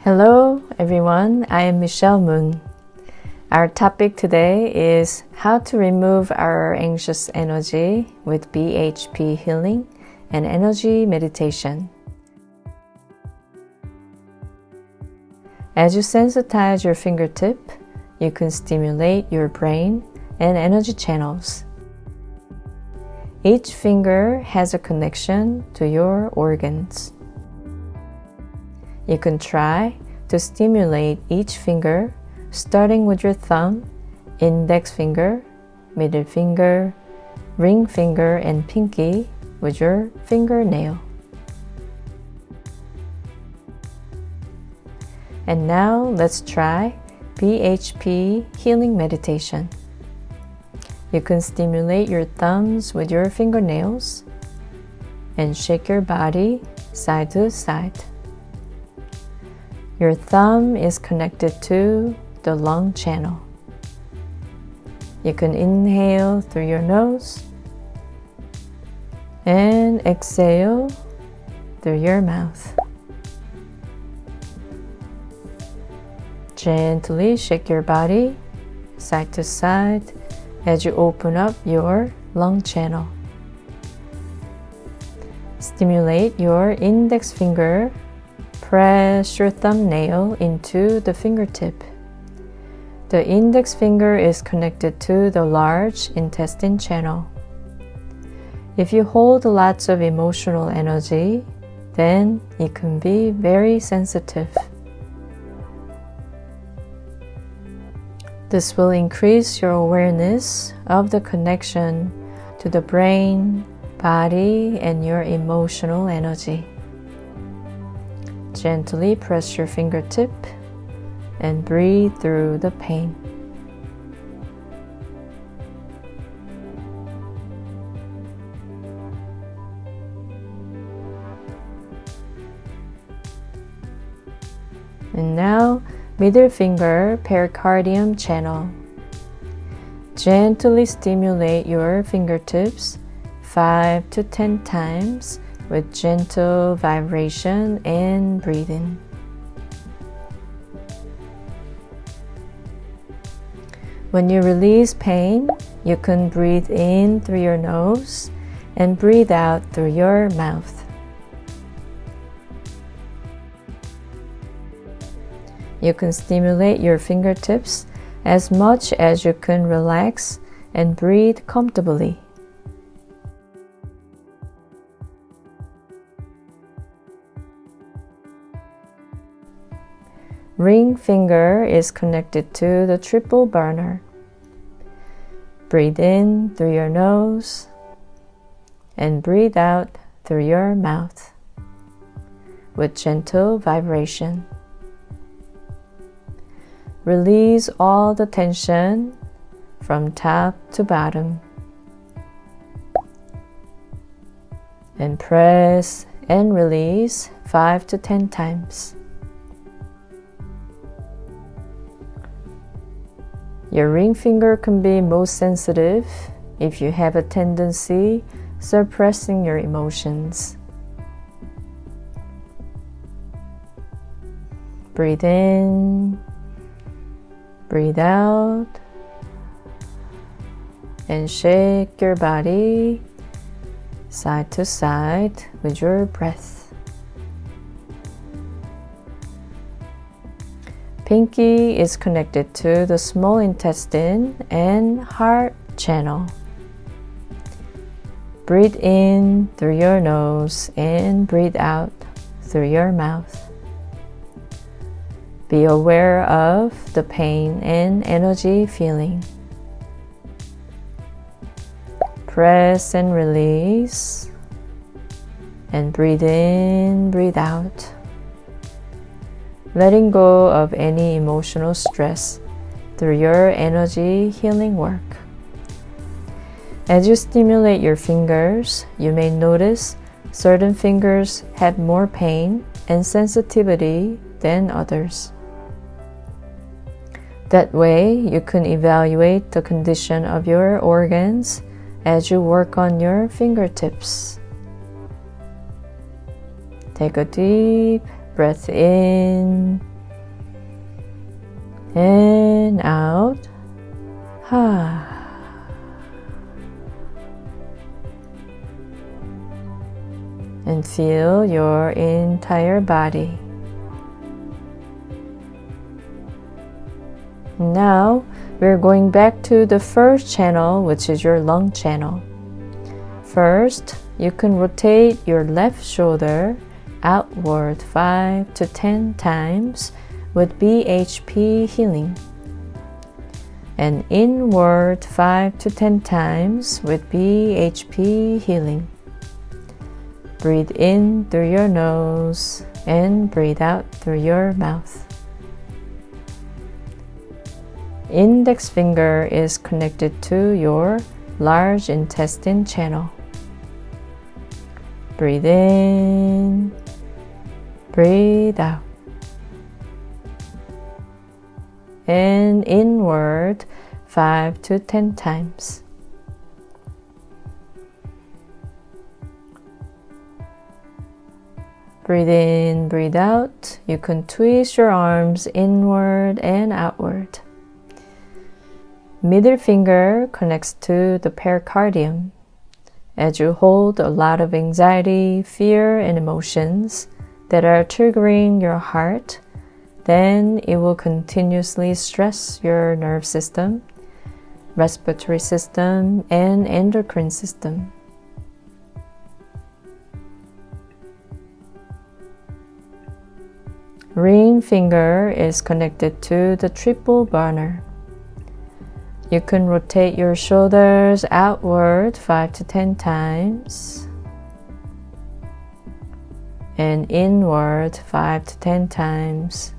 Hello everyone, I am Michelle Moon. Our topic today is how to remove our anxious energy with BHP healing and energy meditation. As you sensitize your fingertip, you can stimulate your brain and energy channels. Each finger has a connection to your organs. You can try to stimulate each finger, starting with your thumb, index finger, middle finger, ring finger, and pinky with your fingernail. And now let's try BHP healing meditation. You can stimulate your thumbs with your fingernails and shake your body side to side. Your thumb is connected to the lung channel. You can inhale through your nose and exhale through your mouth. Gently shake your body side to side as you open up your lung channel. Stimulate your index finger. Press your thumbnail into the fingertip. The index finger is connected to the large intestine channel. If you hold lots of emotional energy, then it can be very sensitive. This will increase your awareness of the connection to the brain, body, and your emotional energy. Gently press your fingertip and breathe through the pain. And now, middle finger, pericardium channel. Gently stimulate your fingertips 5 to 10 times with gentle vibration and breathing. When you release pain, you can breathe in through your nose and breathe out through your mouth. You can stimulate your fingertips as much as you can relax and breathe comfortably. Ring finger is connected to the triple burner. Breathe in through your nose and breathe out through your mouth with gentle vibration. Release all the tension from top to bottom and press and release 5 to 10 times. Your ring finger can be most sensitive if you have a tendency suppressing your emotions. Breathe in, breathe out, and shake your body side to side with your breath. Pinky is connected to the small intestine and heart channel. Breathe in through your nose and breathe out through your mouth. Be aware of the pain and energy feeling. Press and release, and breathe in, breathe out. Letting go of any emotional stress through your energy healing work. As you stimulate your fingers, you may notice certain fingers have more pain and sensitivity than others. That way, you can evaluate the condition of your organs as you work on your fingertips. Take a deep breath in and out. And feel your entire body. Now we're going back to the first channel, which is your lung channel. First, you can rotate your left shoulder outward 5 to 10 times with BHP healing, and inward 5 to 10 times with BHP healing. Breathe in through your nose and breathe out through your mouth. Index finger is connected to your large intestine channel. Breathe in, breathe out. And inward 5 to 10 times. Breathe in, breathe out. You can twist your arms inward and outward. Middle finger connects to the pericardium. As you hold a lot of anxiety, fear, and emotions that are triggering your heart, then it will continuously stress your nerve system, respiratory system, and endocrine system. Ring finger is connected to the triple burner. You can rotate your shoulders outward 5 to 10 times and inward 5 to 10 times.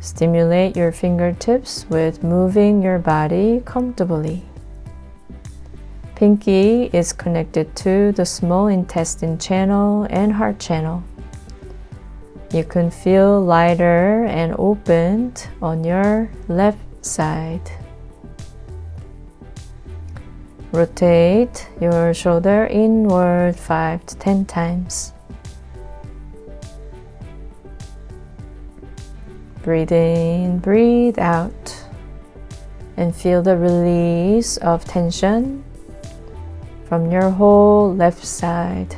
Stimulate your fingertips with moving your body comfortably. Pinky is connected to the small intestine channel and heart channel. You can feel lighter and opened on your left side. Rotate your shoulder inward 5 to 10 times. Breathe in, breathe out, and feel the release of tension from your whole left side.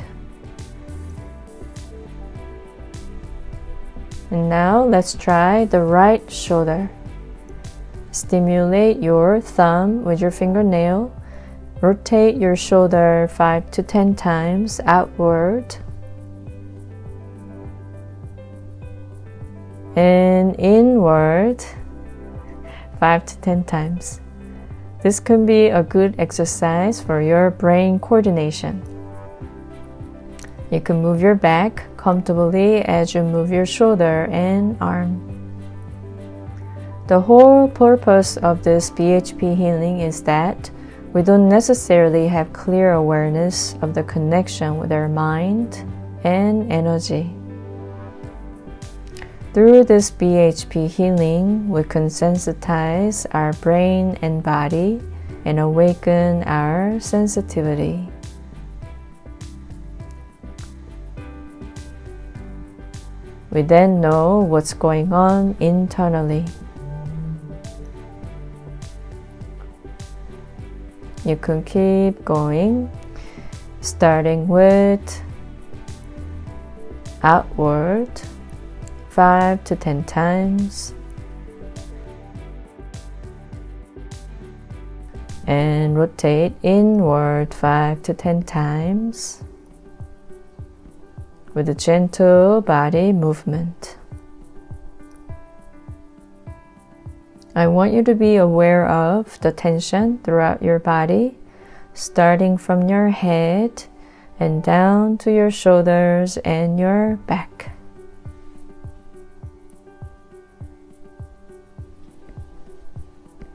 And now let's try the right shoulder. Stimulate your thumb with your fingernail. Rotate your shoulder 5 to 10 times outward. And inward 5 to 10 times. This can be a good exercise for your brain coordination. You can move your back comfortably as you move your shoulder and arm. The whole purpose of this BHP healing is that we don't necessarily have clear awareness of the connection with our mind and energy. Through this BHP healing, we can sensitize our brain and body and awaken our sensitivity. We then know what's going on internally. You can keep going, starting with outward 5 to 10 times, and rotate inward 5 to 10 times with a gentle body movement. I want you to be aware of the tension throughout your body, starting from your head and down to your shoulders and your back.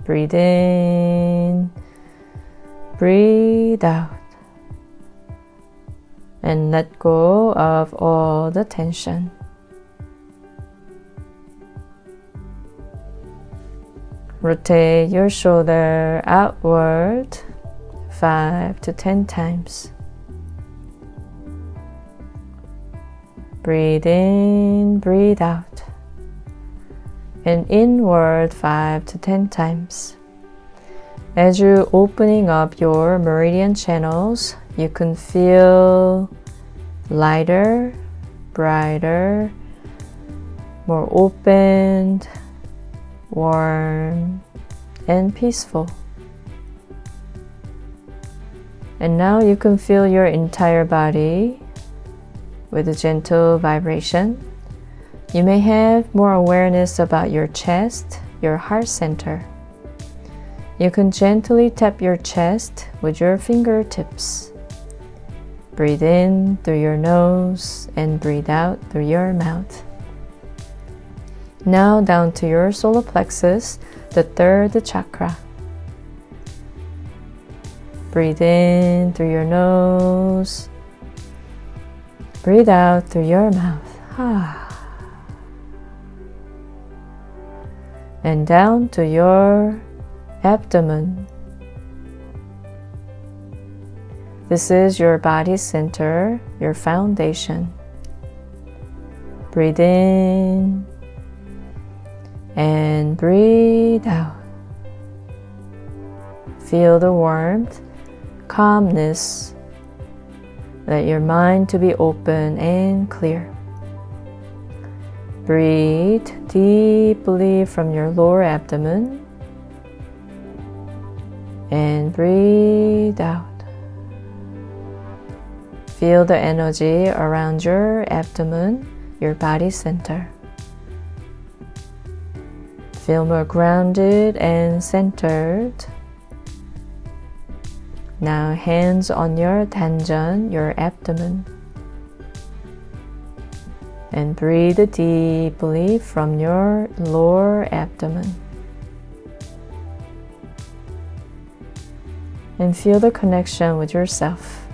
Breathe in, breathe out, and let go of all the tension. Rotate your shoulder outward 5 to 10 times. Breathe in, breathe out. And inward 5 to 10 times. As you're opening up your meridian channels, you can feel lighter, brighter, more opened, warm, and peaceful. And now you can feel your entire body with a gentle vibration. You may have more awareness about your chest, your heart center. You can gently tap your chest with your fingertips. Breathe in through your nose and breathe out through your mouth. Now down to your solar plexus, the third chakra. Breathe in through your nose. Breathe out through your mouth. And down to your abdomen. This is your body center, your foundation. Breathe in and breathe out. Feel the warmth, calmness. Let your mind to be open and clear. Breathe deeply from your lower abdomen and breathe out. Feel the energy around your abdomen, your body center. Feel more grounded and centered. Now hands on your danjan, your abdomen. And breathe deeply from your lower abdomen. And feel the connection with yourself.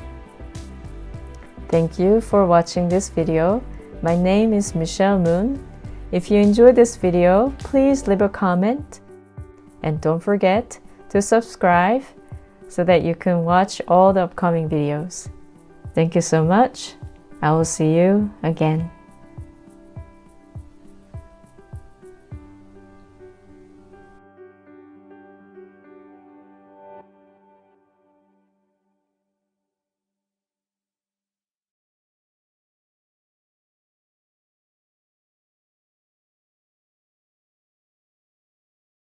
Thank you for watching this video. My name is Michelle Moon. If you enjoyed this video, please leave a comment. And don't forget to subscribe so that you can watch all the upcoming videos. Thank you so much. I will see you again.